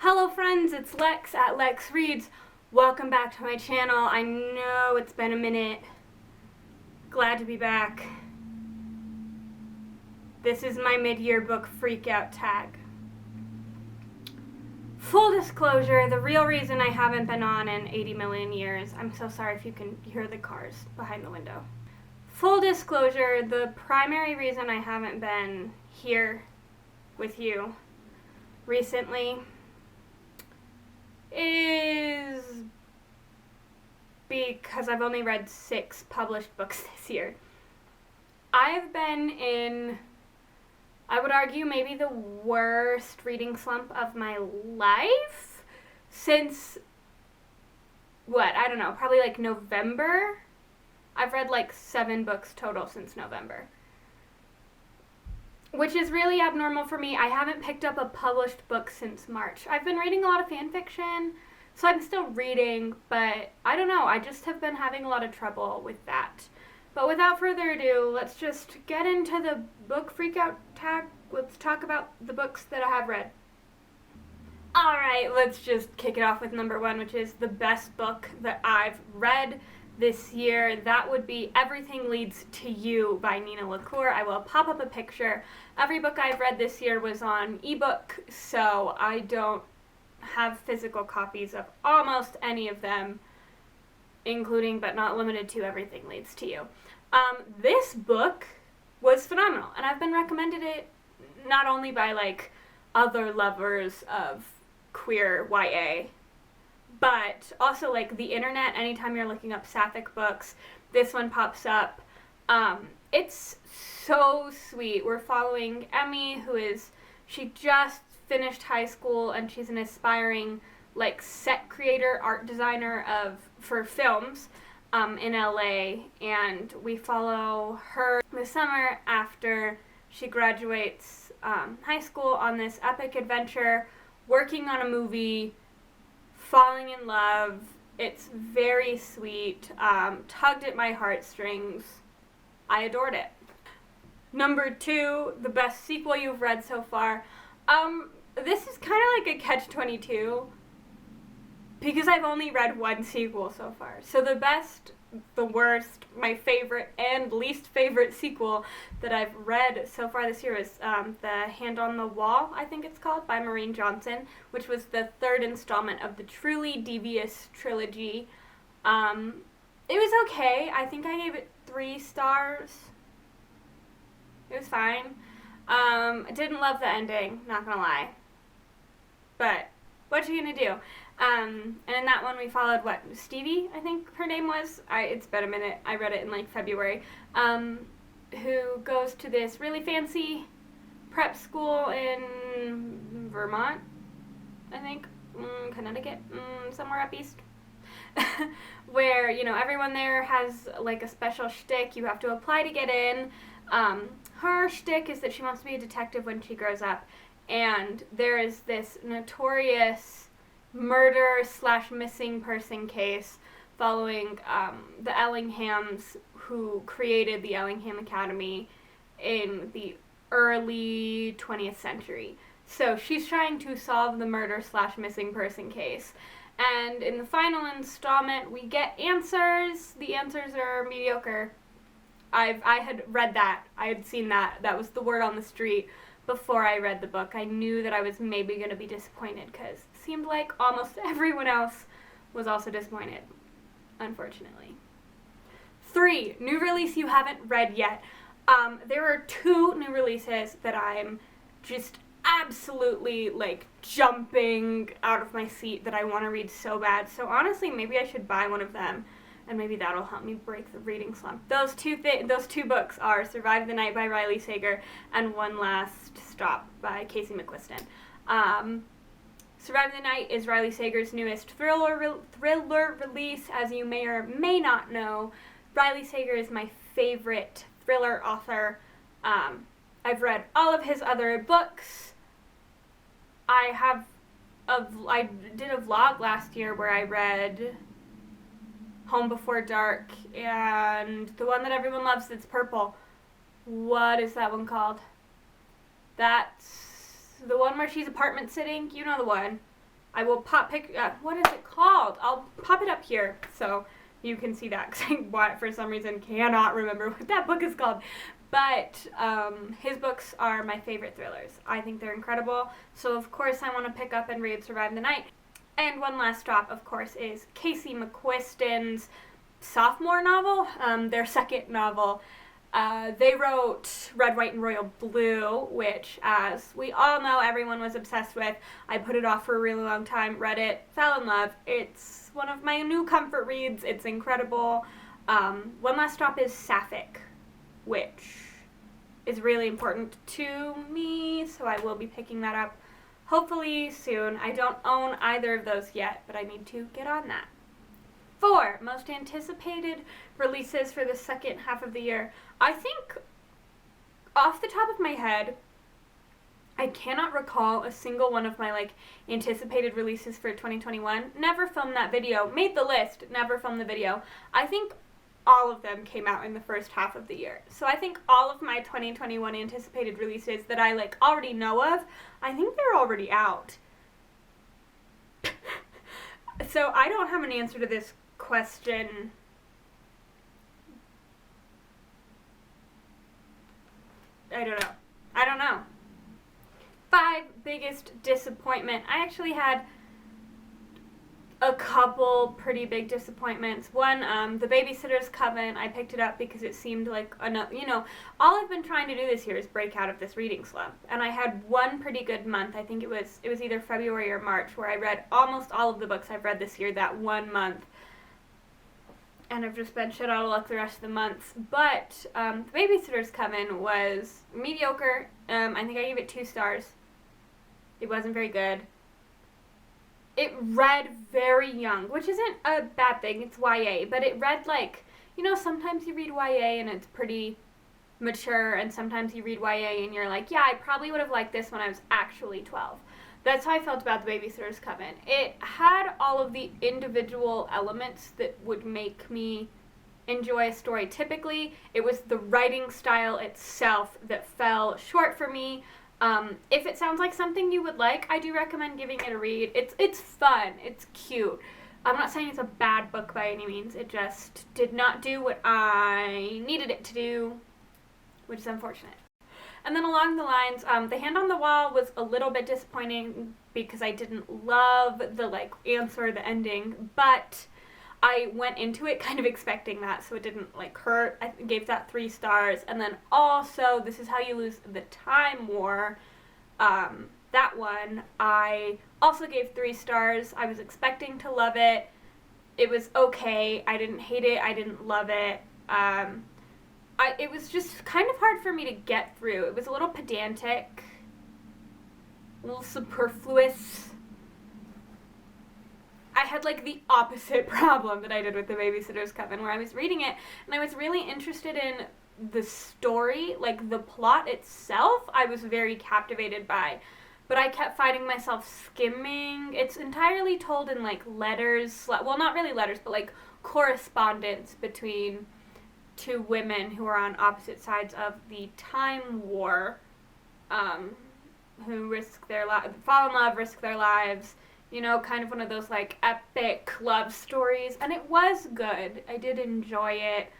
Hello friends, it's Lex at LexReads. Welcome back to my channel. I know it's been a minute. Glad to be back. This is my mid-year book Freakout tag. Full disclosure, the real reason I haven't been on in 80 million years, I'm so sorry if you can hear the cars behind the window. Full disclosure, the primary reason I haven't been here with you recently is because I've only read 6 published books this year. I've been in, I would argue, maybe the worst reading slump of my life since, probably like November. I've read like 7 books total since November, which is really abnormal for me. I haven't picked up a published book since March. I've been reading a lot of fan fiction, so I'm still reading, but I don't know, I just have been having a lot of trouble with that. But without further ado, let's just get into the book Freakout tag. Let's talk about the books that I have read. Alright, let's just kick it off with number 1, which is the best book that I've read this year. That would be Everything Leads to You by Nina LaCour. I will pop up a picture. Every book I've read this year was on ebook, so I don't have physical copies of almost any of them, including but not limited to Everything Leads to You. This book was phenomenal, and I've been recommended it not only by like other lovers of queer YA, but also like the internet. Anytime you're looking up sapphic books, this one pops up. It's so sweet. We're following Emmy, she just finished high school and she's an aspiring like set creator, art designer for films in LA, and we follow her this summer after she graduates high school on this epic adventure, working on a movie, falling in love. It's very sweet, tugged at my heartstrings. I adored it. Number 2, the best sequel you've read so far. This is kind of like a catch-22 because I've only read 1 sequel so far. So the best, the worst, my favorite, and least favorite sequel that I've read so far this year is The Hand on the Wall, I think it's called, by Maureen Johnson, which was the 3rd installment of the Truly Devious trilogy. It was okay. I think I gave it 3 stars. It was fine. I didn't love the ending, not gonna lie. But what you gonna do? And in that one we followed Stevie, I think her name was. It's been a minute. I read it in like February. Who goes to this really fancy prep school in Vermont, I think, Connecticut, somewhere up east, where, everyone there has like a special shtick. You have to apply to get in. Her shtick is that she wants to be a detective when she grows up, and there is this notorious murder/missing person case following the Ellinghams, who created the Ellingham Academy in the early 20th century. So she's trying to solve the murder/missing person case. And in the final installment, we get answers. The answers are mediocre. I had read that. I had seen that. That was the word on the street before I read the book. I knew that I was maybe going to be disappointed because it seemed like almost everyone else was also disappointed, unfortunately. 3, new release you haven't read yet. There are 2 new releases that I'm just absolutely like jumping out of my seat that I want to read so bad. So honestly, maybe I should buy one of them, and maybe that'll help me break the reading slump. Those two books are Survive the Night by Riley Sager and One Last Stop by Casey McQuiston. Survive the Night is Riley Sager's newest thriller release. As you may or may not know, Riley Sager is my favorite thriller author. I've read all of his other books. I did a vlog last year where I read Home Before Dark, and the one that everyone loves that's purple. What is that one called? That's the one where she's apartment sitting. You know the one. I will what is it called? I'll pop it up here so you can see that, because I, for some reason, cannot remember what that book is called. But his books are my favorite thrillers. I think they're incredible. So, of course, I want to pick up and read Survive the Night. And one last stop, of course, is Casey McQuiston's sophomore novel, their second novel. They wrote Red, White, and Royal Blue, which, as we all know, everyone was obsessed with. I put it off for a really long time, read it, fell in love. It's one of my new comfort reads. It's incredible. One last stop is Sapphic, which is really important to me, so I will be picking that up hopefully soon. I don't own either of those yet, but I need to get on that. 4 most anticipated releases for the second half of the year. I think, off the top of my head, I cannot recall a single one of my anticipated releases for 2021. Never filmed that video. Made the list, never filmed the video. I think all of them came out in the first half of the year. So I think all of my 2021 anticipated releases that I already know of, I think they're already out. So I don't have an answer to this question. I don't know. 5 biggest disappointment. I actually had a couple pretty big disappointments. One, The Babysitter's Coven. I picked it up because it seemed like enough. All I've been trying to do this year is break out of this reading slump. And I had one pretty good month. I think it was either February or March, where I read almost all of the books I've read this year that one month. And I've just been shit out of luck the rest of the months. But The Babysitter's Coven was mediocre. I think I gave it 2 stars. It wasn't very good. It read very young, which isn't a bad thing. It's YA, but it read sometimes you read YA and it's pretty mature, and sometimes you read YA and you're like, yeah, I probably would have liked this when I was actually 12. That's how I felt about The Babysitter's Coven. It had all of the individual elements that would make me enjoy a story. Typically, it was the writing style itself that fell short for me. If it sounds like something you would like, I do recommend giving it a read. It's fun. It's cute. I'm not saying it's a bad book by any means. It just did not do what I needed it to do, which is unfortunate. And then along the lines, The Hand on the Wall was a little bit disappointing because I didn't love the answer, the ending, but I went into it kind of expecting that, so it didn't hurt. I gave that 3 stars. And then also, This Is How You Lose the Time War. That one, I also gave 3 stars. I was expecting to love it. It was okay. I didn't hate it. I didn't love it. It was just kind of hard for me to get through. It was a little pedantic, a little superfluous. I had the opposite problem that I did with The Babysitter's Coven, where I was reading it and I was really interested in the story, the plot itself. I was very captivated by, but I kept finding myself skimming. It's entirely told in letters, well, not really letters, but correspondence between 2 women who are on opposite sides of the time war, who fall in love, risk their lives. Kind of one of those epic love stories. And it was good. I did enjoy it.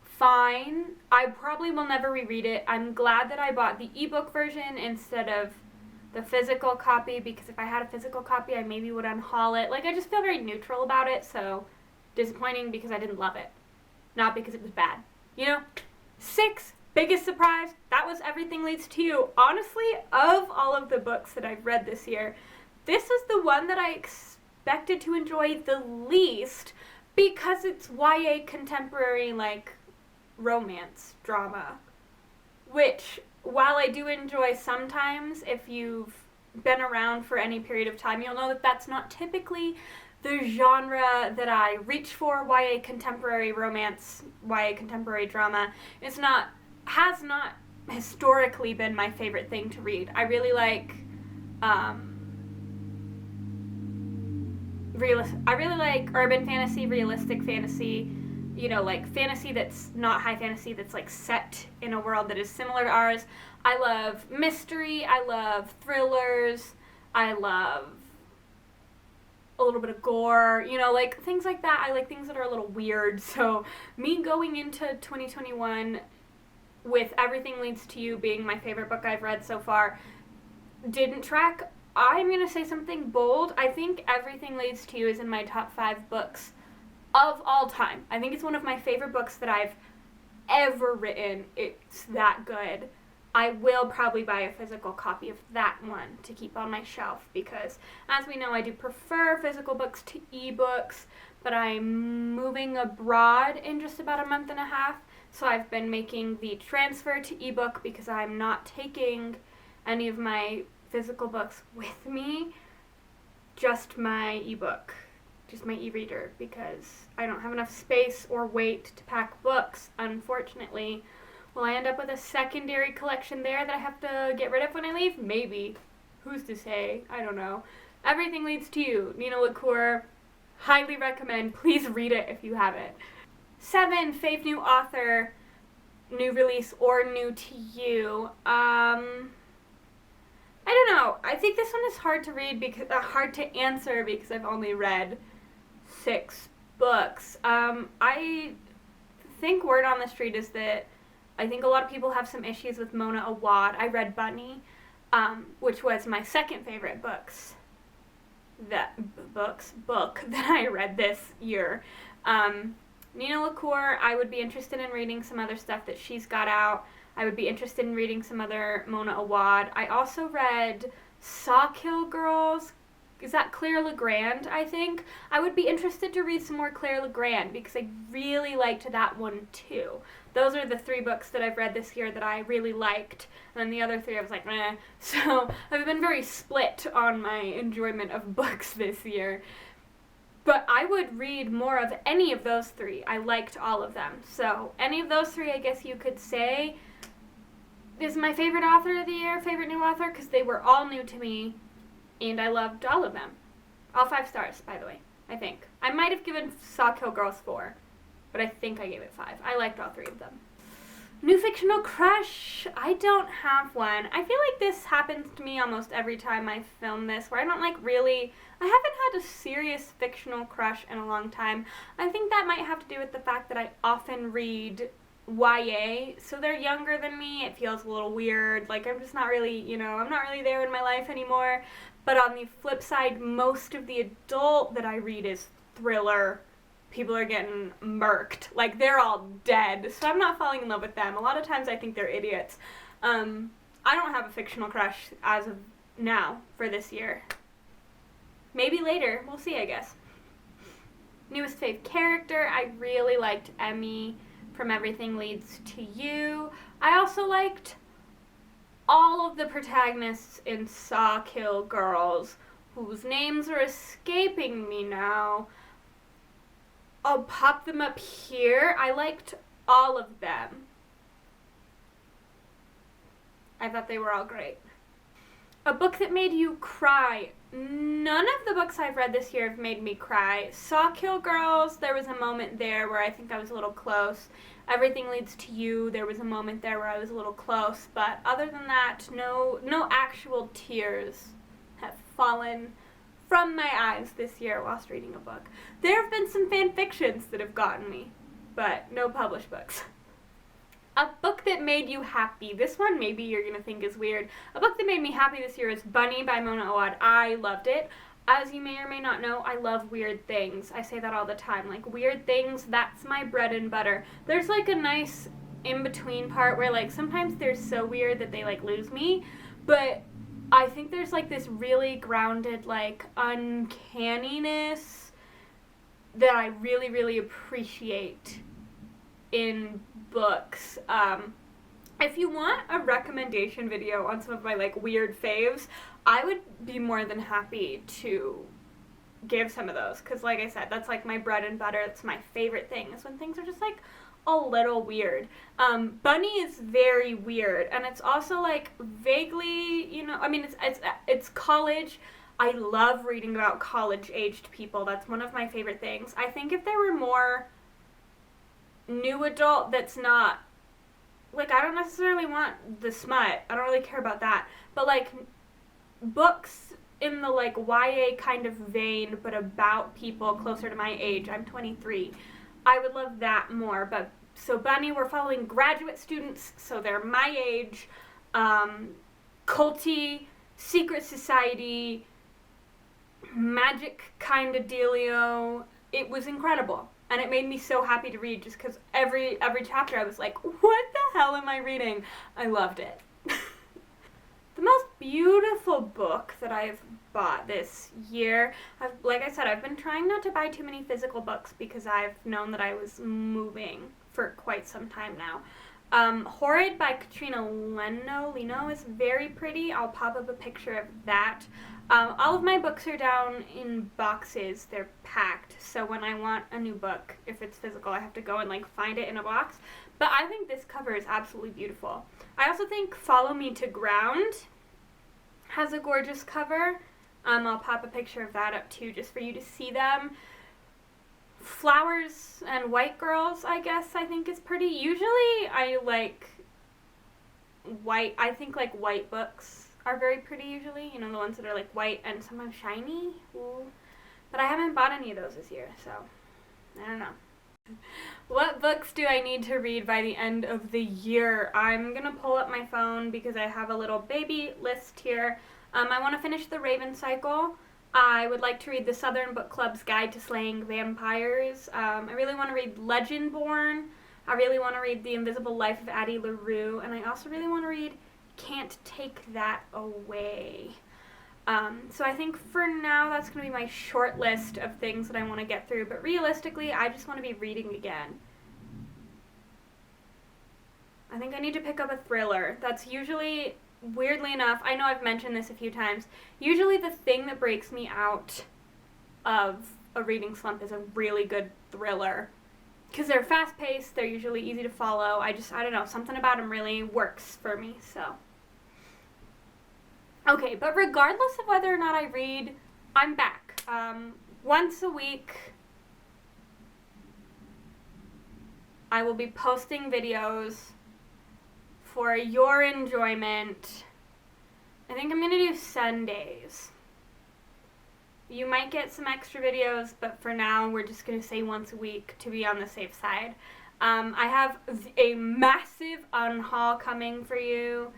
Fine. I probably will never reread it. I'm glad that I bought the ebook version instead of the physical copy, because if I had a physical copy, I maybe would unhaul it. I just feel very neutral about it, so disappointing because I didn't love it. Not because it was bad. 6, biggest surprise. That was Everything Leads to You. Honestly, of all of the books that I've read this year, this is the one that I expected to enjoy the least, because it's YA contemporary, romance drama. Which, while I do enjoy sometimes, if you've been around for any period of time, you'll know that that's not typically the genre that I reach for. YA contemporary romance, YA contemporary drama has not historically been my favorite thing to read. I really like urban fantasy, realistic fantasy, fantasy that's not high fantasy, that's set in a world that is similar to ours. I love mystery, I love thrillers, I love a little bit of gore, you know, like things like that. I like things that are a little weird. So me going into 2021 with Everything Leads to You being my favorite book I've read so far didn't track. I'm going to say something bold. I think Everything Leads to You is in my top 5 books of all time. I think it's one of my favorite books that I've ever written. It's that good. I will probably buy a physical copy of that one to keep on my shelf because, as we know, I do prefer physical books to ebooks, but I'm moving abroad in just about a month and a half, so I've been making the transfer to ebook because I'm not taking any of my physical books with me, just my ebook, just my e-reader, because I don't have enough space or weight to pack books, unfortunately. Will I end up with a secondary collection there that I have to get rid of when I leave? Maybe. Who's to say? I don't know. Everything Leads to You. Nina LaCour. Highly recommend. Please read it if you haven't. 7. Fave new author. New release or new to you. I don't know. I think this one is hard to read because hard to answer because I've only read 6 books. I think word on the street is that I think a lot of people have some issues with Mona Awad. I read Bunny, which was my second favorite book that I read this year. Nina LaCour, I would be interested in reading some other stuff that she's got out. I would be interested in reading some other Mona Awad. I also read Sawkill Girls. Is that Claire Legrand, I think? I would be interested to read some more Claire Legrand because I really liked that one too. Those are the 3 books that I've read this year that I really liked, and then the other 3 I was like, meh. So I've been very split on my enjoyment of books this year. But I would read more of any of those 3. I liked all of them. So any of those 3, I guess you could say, is my favorite author of the year, favorite new author, because they were all new to me. And I loved all of them. All 5 stars, by the way, I think. I might have given Sawkill Girls 4, but I think I gave it 5. I liked all 3 of them. New fictional crush. I don't have one. I feel like this happens to me almost every time I film this, where I don't I haven't had a serious fictional crush in a long time. I think that might have to do with the fact that I often read YA, so they're younger than me. It feels a little weird. Like, I'm just not really, I'm not really there in my life anymore. But on the flip side, most of the adult that I read is thriller. People are getting murked. Like, they're all dead. So I'm not falling in love with them. A lot of times I think they're idiots. I don't have a fictional crush as of now for this year. Maybe later. We'll see, I guess. Newest fave character. I really liked Emmy from Everything Leads to You. I also liked all of the protagonists in Sawkill Girls, whose names are escaping me now. I'll pop them up here. I liked all of them. I thought they were all great. A book that made you cry. None of the books I've read this year have made me cry. Sawkill Girls, there was a moment there where I think I was a little close. Everything Leads to You, there was a moment there where I was a little close. But other than that, no actual tears have fallen from my eyes this year whilst reading a book. There have been some fan fictions that have gotten me, but no published books. A book that made you happy. This one maybe you're going to think is weird. A book that made me happy this year is Bunny by Mona Awad. I loved it. As you may or may not know, I love weird things. I say that all the time. Like, weird things, that's my bread and butter. There's like a nice in-between part where like sometimes they're so weird that they like lose me, but I think there's like this really grounded like uncanniness that I really, really appreciate in books. If you want a recommendation video on some of my like weird faves, I would be more than happy to give some of those, because like I said, that's like my bread and butter. It's my favorite thing, is when things are just like a little weird. Bunny is very weird, and it's also like vaguely, it's college. I love reading about college-aged people. That's one of my favorite things. I think if there were more new adult that's not, like, I don't necessarily want the smut. I don't really care about that. But, like, books in the like YA kind of vein, but about people closer to my age. I'm 23. I would love that more. But so Bunny, we're following graduate students, so they're my age, culty, secret society, magic kind of dealio. It was incredible. And it made me so happy to read just because every chapter I was like, what the hell am I reading? I loved it. The most beautiful book that I've bought this year, like I said, I've been trying not to buy too many physical books because I've known that I was moving for quite some time now. Horrid by Katrina Leno is very pretty. I'll pop up a picture of that. All of my books are down in boxes. They're packed. So when I want a new book, if it's physical, I have to go and like find it in a box. But I think this cover is absolutely beautiful. I also think Follow Me to Ground has a gorgeous cover. I'll pop a picture of that up too, just for you to see them. Flowers and White Girls, I guess, I think is pretty. Usually I like white. I think like white books are very pretty usually. You know, the ones that are like white and sometimes shiny. Ooh. But I haven't bought any of those this year, so I don't know. What books do I need to read by the end of the year? I'm going to pull up my phone because I have a little baby list here. I want to finish The Raven Cycle. I would like to read the Southern Book Club's Guide to Slaying Vampires. I really want to read Legendborn. I really want to read The Invisible Life of Addie LaRue. And I also really want to read Can't Take That Away. So I think for now that's going to be my short list of things that I want to get through. But realistically, I just want to be reading again. I think I need to pick up a thriller. That's usually, weirdly enough, I know I've mentioned this a few times, usually the thing that breaks me out of a reading slump is a really good thriller. Because they're fast-paced, they're usually easy to follow. I don't know, something about them really works for me, so. Okay, but regardless of whether or not I read, I'm back. Once a week, I will be posting videos for your enjoyment. I think I'm going to do Sundays. You might get some extra videos, but for now, we're just going to say once a week to be on the safe side. I have a massive unhaul coming for you.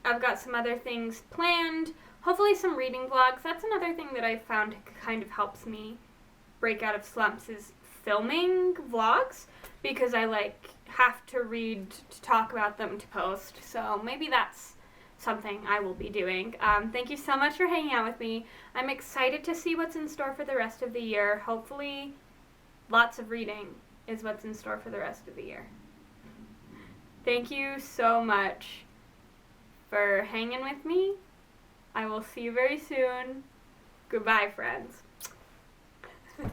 I've got some other things planned. Hopefully some reading vlogs. That's another thing that I found kind of helps me break out of slumps is filming vlogs because I have to read to talk about them to post. So maybe that's something I will be doing. Thank you so much for hanging out with me. I'm excited to see what's in store for the rest of the year. Hopefully lots of reading is what's in store for the rest of the year. Thank you so much for hanging with me. I will see you very soon. Goodbye, friends.